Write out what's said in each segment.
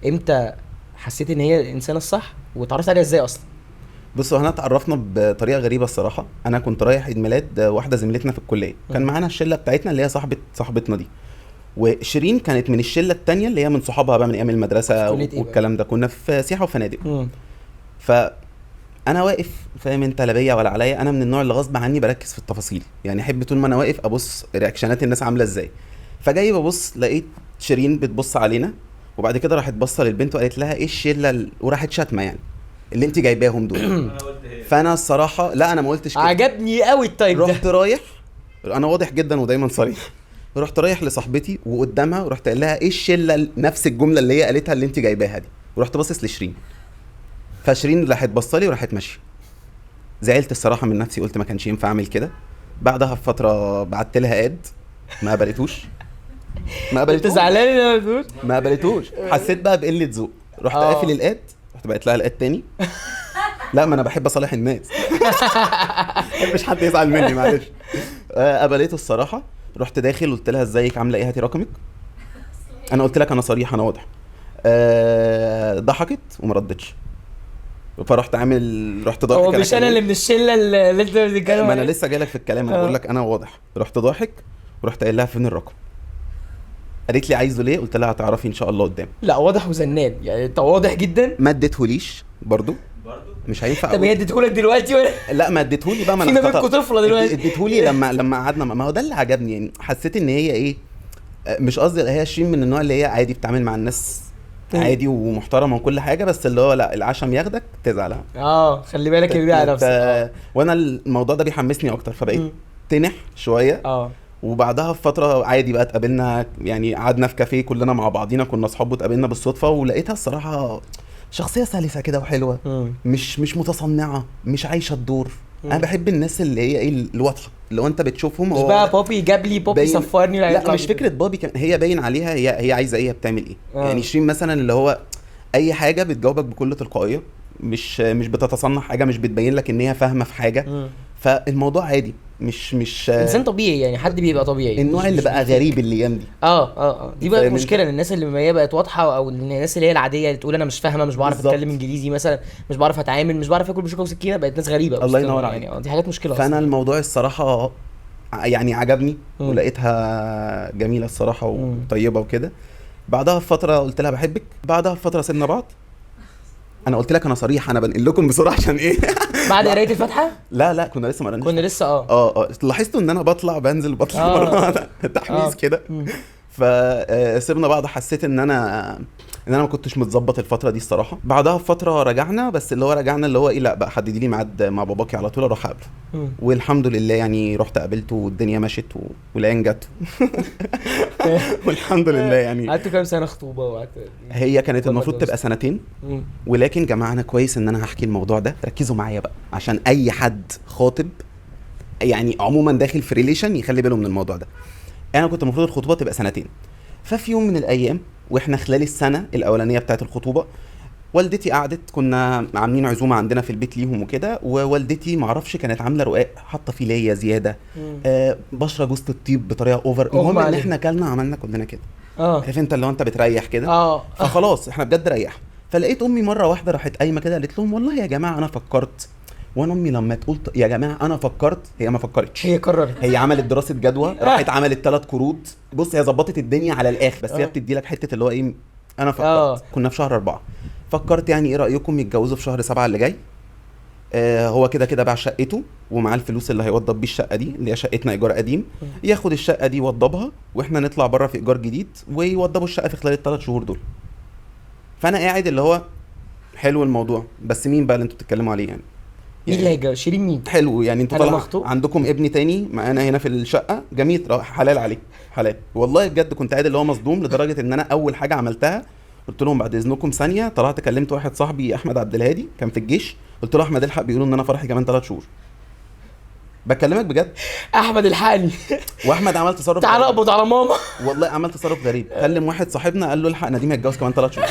امتى حسيت ان هي الانسانه الصح واتعرفت عليها ازاي اصلا؟ بصوا احنا اتعرفنا بطريقه غريبه الصراحه. انا كنت رايح عيد ميلاد واحده زميلتنا في الكليه، كان معانا الشله بتاعتنا اللي هي صاحبتنا دي، وشيرين كانت من الشله التانية اللي هي من صحابها بقى من ايام المدرسه والكلام ده. كنا في سياحه وفنادق. فانا واقف فاهم انت، لا بيا ولا عليا، انا من النوع اللي غصب عني بركز في التفاصيل، يعني احب طول ما انا واقف ابص رياكشنات الناس عامله ازاي. فجاي ببص لقيت شيرين بتبص علينا، وبعد كده راحت بصه للبنت وقالت لها ايه الشله وراحت شاتمه يعني اللي انت جايباهم دول. فانا الصراحه لا انا ما قلتش كده، عجبني قوي التايب ده. رحت رايح، انا واضح جدا ودايما صريح، رحت رايح لصاحبتي وقدامها ورحت قايل لها ايه الشله، نفس الجمله اللي هي قالتها اللي انت جايباها دي، ورحت باصص لشيرين. فشيرين راحت بصلي وراحت ماشيه. زعلت الصراحه من نفسي، قلت ما كانش ينفع اعمل كده. بعدها بفتره بعت لها اد، ما قبلتوش. انت زعلان؟ ما قبلتوش. حسيت بقى بقله ذوق، رحت قافل الاد، رحت بعت لها الاد تاني. لا ما انا بحب اصالح الناس. مش حد يزعل مني معلش. قبلته الصراحه. رحت داخل قلت لها ازيك عامله ايه، هاتي رقمك. انا قلت لك انا صريح انا واضح. ضحكت وما ردتش. فرحت رحت ضاحك. هو مش انا اللي من الشله اللي انت بتتكلم؟ ما انا لسه جايلك في الكلام، انا بقول لك انا واضح. رحت ضاحك ورحت قايل لها فين الرقم. قالت لي عايزه ليه، قلت لها هتعرفي ان شاء الله قدام. لا واضح وزنان يعني، انت واضح جدا. ما اديتهوليش برضو مش هينفع. طب هي اديتهولك دلوقتي ولا لا ما اديتهولي بقى، ما انا في بينكم طفله دلوقتي. اديتهولي لما قعدنا، ما هو ده اللي عجبني يعني. حسيت ان هي ايه، مش قصدي هي شيرين من النوع اللي هي عادي بتتعامل مع الناس عادي ومحترمه وكل حاجه، بس اللي هو لا العشم ياخدك تزعل. خلي بالك يا بيه على نفسك. وانا الموضوع ده بيحمسني اكتر، فبقيت تنح شويه. وبعدها بفتره عادي بقى اتقابلنا، يعني قعدنا في كافيه كلنا مع بعضينا، كنا اصحاب واتقابلنا بالصدفه، ولقيتها الصراحه شخصيه سلسه كده وحلوه. مش متصنعه، مش عايشه الدور. انا بحب الناس اللي هي ايه الواضحه، اللي انت بتشوفهم مش بقى بوبي جاب لي بوبي صفرني. لا مش فكره بوبي، هي باين عليها هي عايزه ايه، بتعمل ايه. يعني شيرين مثلا اللي هو اي حاجه بتجاوبك بكل تلقائيه، مش بتتصنع حاجه، مش بتبين لك ان هي فاهمه في حاجه. فالموضوع عادي، مش انسان طبيعي يعني، حد بيبقى طبيعي. النوع اللي بقى غريب الايام دي. دي بقى المشكله، ان الناس اللي هي بقت واضحه، او الناس اللي هي العاديه اللي تقول انا مش فاهمه، مش بعرف اتكلم انجليزي مثلا، مش بعرف اتعامل، مش بعرف اكل بشوكه وسكينه، بقت ناس غريبه. الله ينور عليك. يعني دي حاجات مشكله. فانا الموضوع الصراحه يعني عجبني ولقيتها جميله الصراحه وطيبه وكده. بعدها بفتره قلت لها بحبك. بعدها بفتره سيبنا بعض. انا قلت لك انا صريح، انا بنقل لكم بسرعه عشان ايه. بعد قرايه الفاتحه؟ لا كنا لسه ما قريناش. كنا لسه لاحظتوا ان انا بطلع بنزل مره تحميس كده. فسيبنا بعض. حسيت ان انا ما كنتش متظبط الفتره دي الصراحه. بعدها بفتره رجعنا، بس اللي هو رجعنا اللي هو ايه، لا بقى حددي لي ميعاد مع باباكي على طول اروح اقابله. والحمد لله يعني رحت قابلته والدنيا مشت والعين جت. والحمد لله يعني. قعدت كام سنه خطوبه هي كانت المفروض تبقى 2 ولكن جماعه انا كويس ان انا هحكي الموضوع ده، ركزوا معايا بقى عشان اي حد خاطب يعني عموما داخل في ريليشن يخلي باله من الموضوع ده. انا كنت المفروض الخطوبه تبقى 2. ففي يوم من الايام واحنا خلال السنه الاولانيه بتاعه الخطوبه، والدتي قعدت، كنا عاملين عزومه عندنا في البيت ليهم وكده، ووالدتي معرفش كانت عامله رقاق حاطه فيه ليا زياده، بشره جوز الطيب بطريقه اوفر. المهم ان احنا اكلنا عملنا كلنا كده. عارف انت اللي انت بتريح كده. فخلاص احنا بجد ريح. فلقيت امي مره واحده راحت قايمه كده قالت لهم والله يا جماعه انا فكرت. وانا امي لما تقول يا جماعه انا فكرت، هي ما فكرتش، هي قررت. هي عملت دراسه جدوى، راحت عملت 3 قروض. بص هي ظبطت الدنيا على الاخر، بس هي بتدي لك حته اللي هو ايه، انا فكرت. كنا في شهر 4 فكرت يعني ايه رايكم يتجوزوا في شهر 7 اللي جاي. هو كده باع شقته ومعاه الفلوس اللي هيوضب بيه الشقه دي اللي هي شقتنا ايجار قديم، ياخد الشقه دي يوضبها واحنا نطلع بره في ايجار جديد ويوضبوا الشقه في خلال ال3 شهور دول. فانا قاعد اللي هو حلو الموضوع، بس مين بقى اللي انتوا بتتكلموا عليه يعني؟ مين اللي هيتجوز؟ شيرين مين؟ حلو يعني انتوا طالع عندكم ابن تاني معانا هنا في الشقه جميل حلال عليه حلال. والله بجد كنت قاعد اللي هو مصدوم لدرجه ان انا اول حاجه عملتها قلت لهم بعد اذنكم ثانيه، طلعت كلمت واحد صاحبي احمد عبد الهادي كان في الجيش، قلت له احمد الحق بيقولوا ان انا فرحي كمان 3 شهور. بكلمك بجد احمد الحقني. واحمد عمل تصرف تعال اقبض على ماما. والله عمل تصرف غريب. كلم واحد صاحبنا قال له الحق نديم هيتجوز كمان 3 شهور.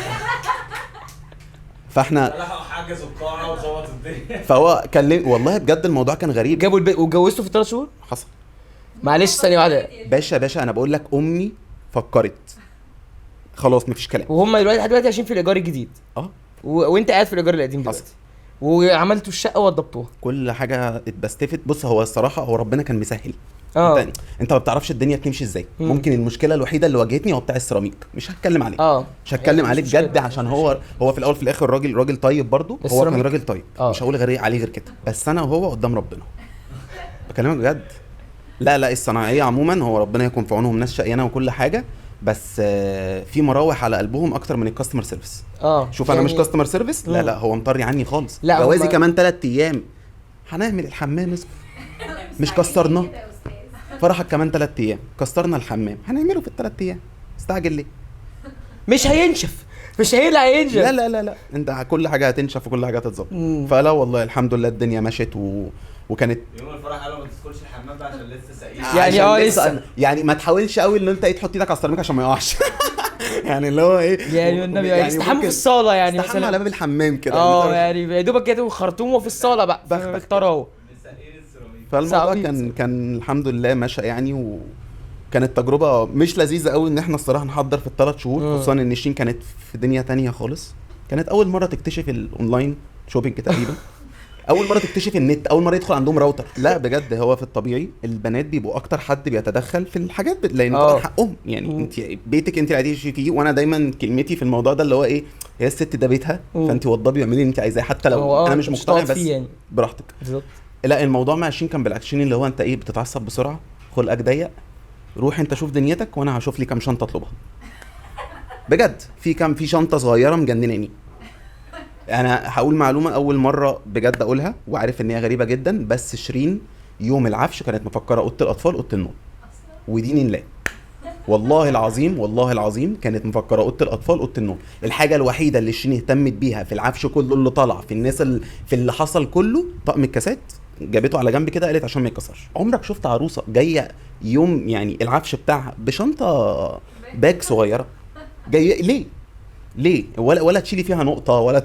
فاحنا حجزوا القاعه وظبطوا الدنيا. فهو كلم والله بجد الموضوع كان غريب. جابوا البيت واتجوزته في 3 شهور. حصل. معلش ثانيه واحده باشا انا بقول لك امي فكرت. خلاص مفيش كلام. وهم دلوقتي لحد دلوقتي عايشين في الايجار الجديد وانت قاعد في الايجار القديم دلوقتي وعملتوا الشقه ووضبطوها كل حاجه اتبستفت. بص هو الصراحه هو ربنا كان مسهل. انت ما بتعرفش الدنيا بتمشي ازاي. ممكن المشكله الوحيده اللي واجهتني هو بتاع السيراميك، مش هتكلم عليه. مش هتكلم عليه بجد عشان هو في الاول في الاخر راجل طيب برضو. هو كان راجل طيب. مش هقول غير عليه غير كده، بس انا وهو قدام ربنا بكلمك بجد. لا الصناعيه عموما هو ربنا يكون في عونهم، ناس شقيانه وكل حاجه، بس في مراوح على قلبهم اكتر من الكاستمر سيرفيس. شوف يعني انا مش كاستمر سيرفيس، لا هو مطري عني خالص. جوازي كمان 3 ايام هنعمل الحمام اسمه مش كسرنا فرحك كمان 3 ايام كسرنا الحمام هنعمله في ال3 ايام. استعجل ليه؟ مش هينشف، مش هينشف. لا انت كل حاجه هتنشف وكل حاجه هتتظبط. فلا والله الحمد لله الدنيا مشت وكانت يوم الفرح قالوا ما تدخلش الحمام بقى عشان لسه سقيل. يعني لسه يعني ما تحاولش قوي ان انت تحط ايدك على السيراميك عشان ما يقعش. يعني اللي هو ايه يعني النبي يعني استحموا في الصاله يعني مثلا على باب الحمام كده. يعني يا دوبك كده خرطوم في الصاله بقى في الطراوه. فالموضوع كان الحمد لله ماشي يعني. وكانت تجربه مش لذيذه قوي ان احنا الصراحه نحضر في ال3 شهور، خصوصا ان شين كانت في دنيا تانية خالص. كانت اول مره تكتشف الاونلاين شوبينج تقريبا. اول مره تكتشف النت، اول مره يدخل عندهم راوتر. لا بجد هو في الطبيعي البنات بيبقوا اكتر حد بيتدخل في الحاجات لان طبعا حقهم يعني. انت بيتك انت اللي عايزه فيه، وانا دايما كلمتي في الموضوع ده اللي هو ايه، هي الست ده بيتها فانت وضبي اعملي اللي انت عايزاه حتى لو انا مش مقتنع بس يعني. براحتك بالظبط. لا الموضوع مع شين كان بالعكس، اللي هو انت ايه بتتعصب بسرعه، خلقك ضيق، روح انت شوف دنيتك وانا هشوف لي كام شنطه اطلبها. بجد في شنطه صغيره مجنناني. انا هقول معلومه اول مره بجد اقولها وعارف ان هي غريبه جدا، بس شيرين يوم العفش كانت مفكره اوضه الاطفال اوضه النوم. ودين الله والله العظيم كانت مفكره اوضه الاطفال اوضه النوم. الحاجه الوحيده اللي شيرين اهتمت بيها في العفش كله اللي طلع في الناس في اللي حصل كله طقم الكاسات، جابته على جنب كده قالت عشان ما يتكسرش. عمرك شفت عروسه جايه يوم يعني العفش بتاعها بشنطه باك صغيره جايه ليه ولا تشيلي فيها نقطه ولا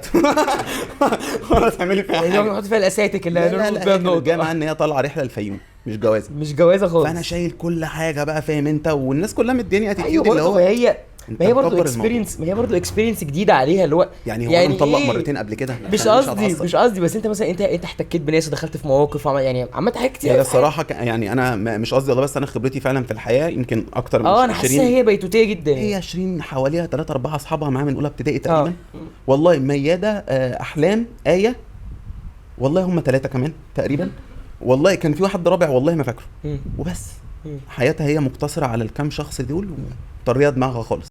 تعملي فيها حاجه يعني نحط فيها الاساتك اللي هنربط بيها النقطه. جايه معاها ان هي طالعه رحله الفيوم مش جوازه خالص. فانا شايل كل حاجه بقى فاهم انت، والناس كلها مدياني اتيتيود اللي هو ما هي برضه اكسبيرينس جديده عليها اللي هو يعني هو انا مطلق مرتين قبل كده. مش قصدي بس انت مثلا انت احتكيت بناس ودخلت في مواقف يعني عملت حاجات كتير. يعني الصراحه يعني انا مش قصدي والله، بس انا خبرتي فعلا في الحياه يمكن اكتر من 20. انا حاسه هي بيتوتيه جدا. هي 20 حواليها 3 4 اصحابها معاها من اولى ابتدائي تقريبا. والله مياده احلام ايه والله هم 3 كمان تقريبا. والله كان في واحد رابع والله ما فاكره. وبس حياتها هي مقتصره على الكام شخص دول وطريقه دماغها خالص.